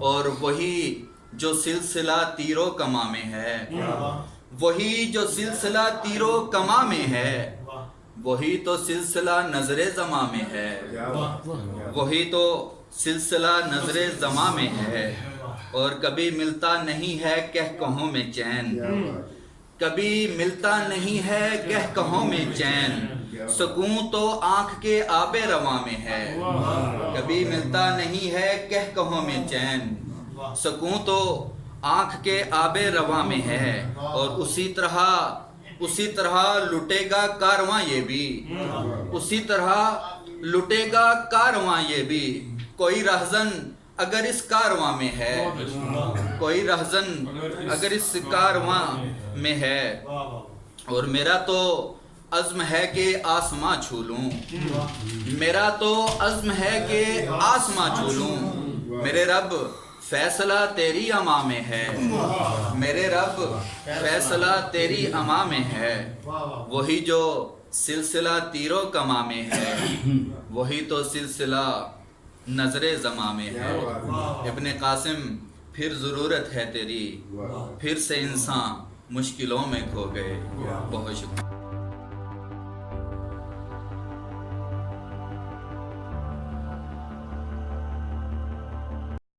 اور وہی جو سلسلہ تیر و کما میں ہے، وہی جو سلسلہ تیر و کما میں ہے، وہی تو سلسلہ نظر زماں میں ہے، وہی تو سلسلہ نظر زماں میں ہے۔ اور کبھی ملتا نہیں ہے کہہ کہوں میں چین، کبھی ملتا نہیں ہے کہہ کہوں میں چین، سکون تو آنکھ کے آب رواں میں ہے، کبھی ملتا نہیں ہے کہہ کہوں میں چین، سکون تو آنکھ کے آب رواں میں ہے۔ اور اسی طرح لٹے گا کارواں یہ بھی، اسی طرح لٹے گا کارواں یہ بھی، کوئی رہزن اگر اس کارواں میں ہے، کوئی رہزن اگر اس کارواں میں ہے۔ اور میرا تو عزم ہے کہ آسماں چھو لوں، میرا تو عزم ہے کہ آسماں چھو لوں، میرے رب فیصلہ تیری اماں میں ہے، میرے رب فیصلہ تیری اماں میں ہے، وہی جو سلسلہ تیر و کما میں ہے، وہی تو سلسلہ نظر زماں میں ہے۔ ابن قاسم پھر ضرورت ہے تیری، پھر سے انسان مشکلوں میں کھو گئے۔ بہت شکریہ۔